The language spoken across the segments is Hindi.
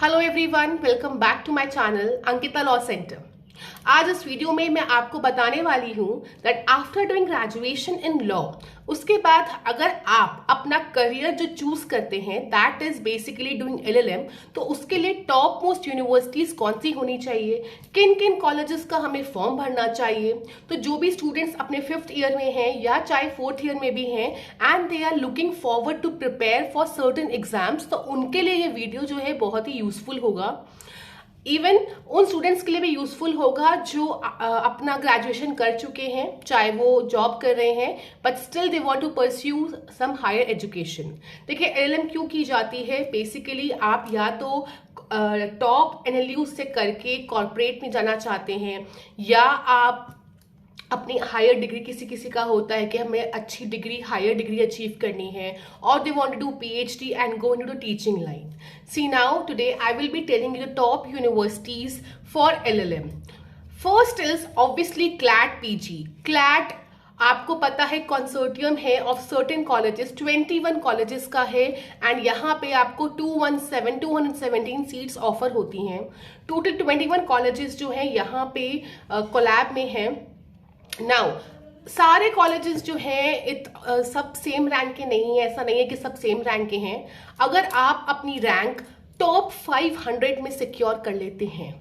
Hello everyone, welcome back to my channel Ankita law centre. आज इस वीडियो में मैं आपको बताने वाली हूँ that after doing graduation in law, उसके बाद अगर आप अपना करियर जो चूज करते हैं that is basically doing LLM, तो उसके लिए टॉप मोस्ट यूनिवर्सिटीज कौन सी होनी चाहिए, किन किन कॉलेजेस का हमें फॉर्म भरना चाहिए। तो जो भी स्टूडेंट्स अपने 5th ईयर में हैं या चाहे 4th ईयर में भी हैं and they are looking forward to prepare for certain exams, तो उनके लिए ये वीडियो जो है बहुत ही यूजफुल होगा। इवन उन स्टूडेंट्स के लिए भी यूजफुल होगा जो अपना ग्रेजुएशन कर चुके हैं, चाहे वो जॉब कर रहे हैं but still they want to pursue some higher education. देखिए एलएलएम क्यों की जाती है, बेसिकली आप या तो टॉप एनएलयू से करके कॉर्पोरेट में जाना चाहते हैं, या आप अपनी हायर डिग्री, किसी किसी का होता है कि हमें अच्छी डिग्री, हायर डिग्री अचीव करनी है, और they want to do PhD and go into the teaching line. See now today I will be telling you the top universities for LLM. First is obviously CLAT PG. CLAT आपको पता है कंसोर्टियम है ऑफ सर्टेन कॉलेजेस, 21 कॉलेजेस का है, एंड यहाँ पे आपको 217 सीट्स ऑफर होती हैं। टोटल 21 कॉलेजेस जो है यहाँ पे कोलैब में है। नाउ सारे कॉलेजेस जो हैं सब सेम रैंक के नहीं है, ऐसा नहीं है कि सब सेम रैंक के हैं। अगर आप अपनी रैंक टॉप 500 में सिक्योर कर लेते हैं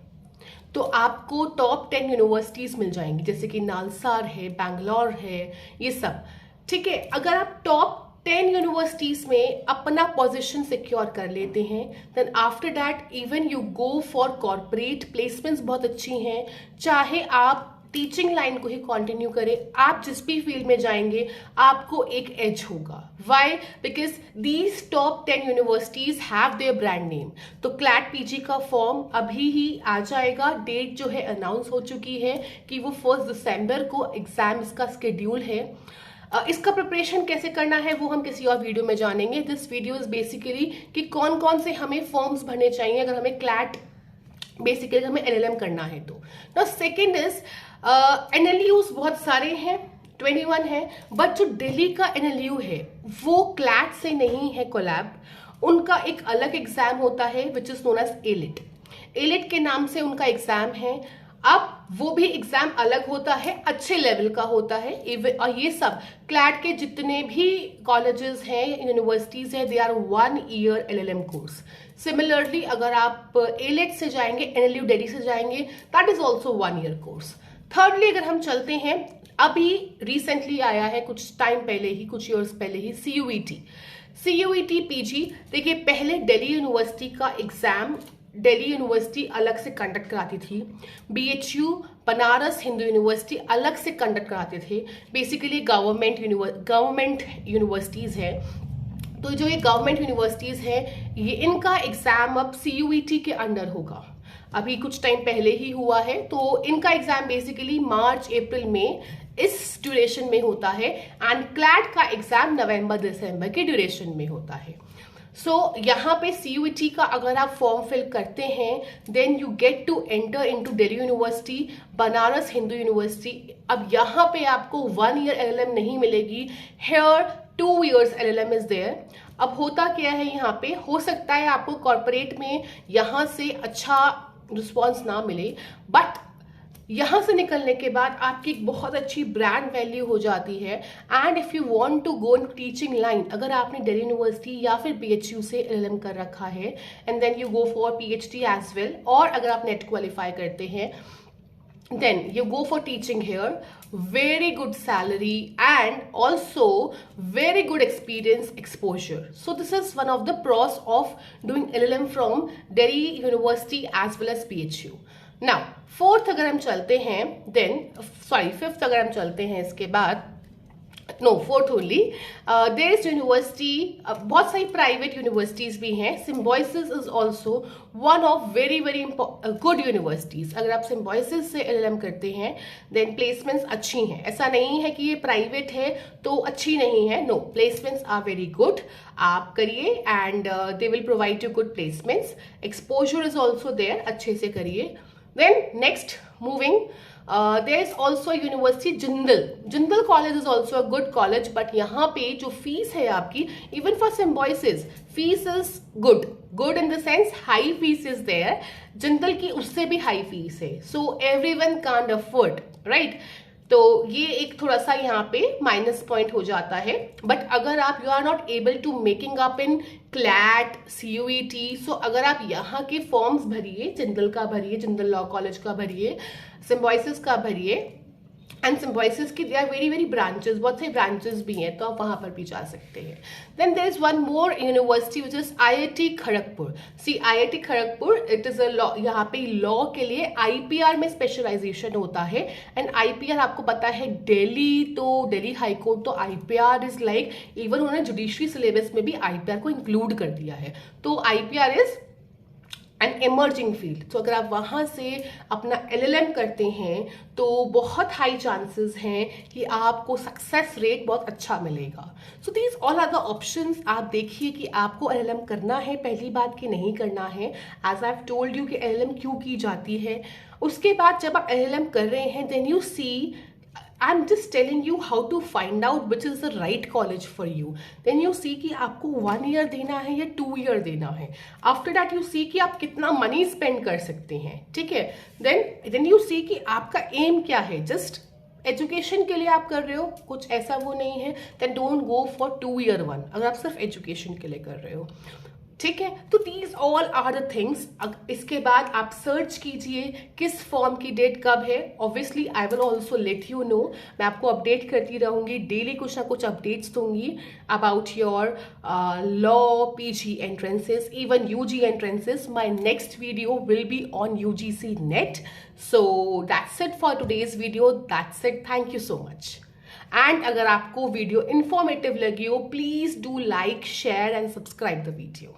तो आपको टॉप 10 यूनिवर्सिटीज मिल जाएंगी, जैसे कि नालसार है, बैंगलोर है, ये सब। ठीक है, अगर आप टॉप 10 यूनिवर्सिटीज में अपना पोजीशन सिक्योर कर लेते हैं then after that even you go for corporate placements बहुत अच्छी हैं। चाहे आप टीचिंग लाइन को ही कंटिन्यू करें, आप जिस भी फील्ड में जाएंगे आपको एक एज होगा। Why? Because these top 10 universities have their brand name. तो क्लैट पीजी का फॉर्म अभी ही आ जाएगा, डेट जो है अनाउंस हो चुकी है कि वो 1 दिसंबर को एग्जाम इसका स्केड्यूल है। इसका प्रिपरेशन कैसे करना है वो हम किसी और वीडियो में जानेंगे। दिस वीडियो इज बेसिकली कि कौन कौन से हमें फॉर्म्स भरने चाहिए अगर हमें क्लैट बेसिकली हमें एलएलएम करना है तो। नाउ सेकंड इज एनएलयूज बहुत सारे हैं, 21 है, बट जो दिल्ली का एनएलयू है वो क्लैट से नहीं है कोलैब। उनका एक अलग एग्जाम होता है which is known as AILET. AILET के नाम से उनका एग्जाम है। अब वो भी एग्जाम अलग होता है, अच्छे लेवल का होता है। और ये सब क्लैट के जितने भी कॉलेजेस हैं, यूनिवर्सिटीज हैं, they are 1 year LLM course. Similarly अगर आप एलिट से जाएंगे, एनएलयू दिल्ली से जाएंगे, that is also 1 year course. Thirdly अगर हम चलते हैं, अभी रिसेंटली आया है, कुछ टाइम पहले ही, कुछ ईयर्स पहले ही, सीयूईटी पीजी। देखिए पहले दिल्ली यूनिवर्सिटी का एग्जाम दिल्ली यूनिवर्सिटी अलग से कंडक्ट कराती थी, बीएचयू बनारस हिंदू यूनिवर्सिटी अलग से कंडक्ट कराते थे। बेसिकली गवर्नमेंट यूनिवर्सिटीज है, तो जो ये गवर्नमेंट यूनिवर्सिटीज है ये इनका एग्जाम अब सीयूईटी के अंडर होगा। अभी कुछ टाइम पहले ही हुआ है, तो इनका एग्जाम बेसिकली मार्च अप्रैल में इस ड्यूरेशन में होता है, एंड क्लैट का एग्जाम नवंबर दिसंबर के ड्यूरेशन में होता है। सो यहाँ पे सीयूईटी का अगर आप फॉर्म फिल करते हैं then you get to enter into Delhi university, Banaras Hindu university. अब यहाँ पे आपको 1 ईयर एलएलएम नहीं मिलेगी, here 2 years LLM is there. अब होता क्या है, यहाँ पे हो सकता है आपको कॉर्पोरेट में यहाँ से अच्छा रिस्पॉन्स ना मिले, बट यहाँ से निकलने के बाद आपकी एक बहुत अच्छी ब्रांड वैल्यू हो जाती है। And if you want to go in teaching line, अगर आपने दिल्ली यूनिवर्सिटी या फिर बीएचयू से एलएलएम कर रखा है and then you go for PhD as well, और अगर आप नेट क्वालिफाई करते हैं then you go for teaching here, very good salary and also very good experience exposure. So this is one of the pros of doing LLM from Delhi University as well as PHU. Now fourth अगर हम चलते हैं fifth अगर हम चलते हैं इसके बाद, no fourth only, there is university, बहुत सारी प्राइवेट यूनिवर्सिटीज भी हैं। Symbiosis is also one of very very good universities. अगर आप सिम्बॉयसिस से एलएलएम करते हैं देन प्लेसमेंट्स अच्छी हैं। ऐसा नहीं है कि ये प्राइवेट है तो अच्छी नहीं है, no, placements are very good. आप करिए and they will provide you good placements, exposure is also there, अच्छे से करिए। Then next moving, there is also university Jindal college is also a good college, but यहाँ पे जो फीस है आपकी, even for symbiosis fees is good in the sense high fees is there, Jindal की उससे भी हाई फीस है, so everyone can't afford, right. तो ये एक थोड़ा सा यहाँ पे माइनस पॉइंट हो जाता है। बट अगर आप you are not able to making up in CLAT, CUET, so अगर आप यहाँ के फॉर्म्स भरिए, जिंदल का भरिए, जिंदल लॉ कॉलेज का भरिए, सिम्बॉयसिस का भरिए, एंड सिम्बॉयसिस की there are very very branches, बहुत से ब्रांचेस भी हैं, तो आप वहां पर भी जा सकते हैं। Then there is one more university which is IIT Kharagpur. See IIT Kharagpur, it is a law, यहाँ पे लॉ के लिए IPR में स्पेशलाइजेशन होता है। एंड IPR आपको पता है दिल्ली, तो दिल्ली हाई कोर्ट, तो IPR इज लाइक, इवन उन्होंने जुडिशरी सिलेबस में भी IPR को इंक्लूड कर दिया है। तो IPR is and emerging field. तो अगर आप वहाँ से अपना LLM करते हैं तो बहुत हाई चांसेस हैं कि आपको सक्सेस रेट बहुत अच्छा मिलेगा। So these all are the options. आप देखिए कि आपको LLM करना है, पहली बात कि नहीं करना है। As I have told you कि LLM क्यों की जाती है। उसके बाद जब आप LLM कर रहे हैं, then you see, I'm just telling you how to find out which is the right college for you. Then you see कि आपको 1 year देना है या 2 year देना है। After that you see कि आप कितना मनी स्पेंड कर सकते हैं, ठीक है। Then you see कि आपका एम क्या है। जस्ट एजुकेशन के लिए आप कर रहे हो, कुछ ऐसा वो नहीं है, then don't go for 2 year one, अगर आप सिर्फ एजुकेशन के लिए कर रहे हो, ठीक है। तो these all are the things. इसके बाद आप सर्च कीजिए किस फॉर्म की डेट कब है। Obviously I will also let you know, मैं आपको अपडेट करती रहूंगी, डेली कुछ ना कुछ अपडेट्स दूंगी about your law PG entrances, even UG entrances. My next video will be on UGC NET। So that's it for today's video, that's it, thank you so much. And अगर आपको वीडियो इंफॉर्मेटिव लगी हो, please do like, share and subscribe the video.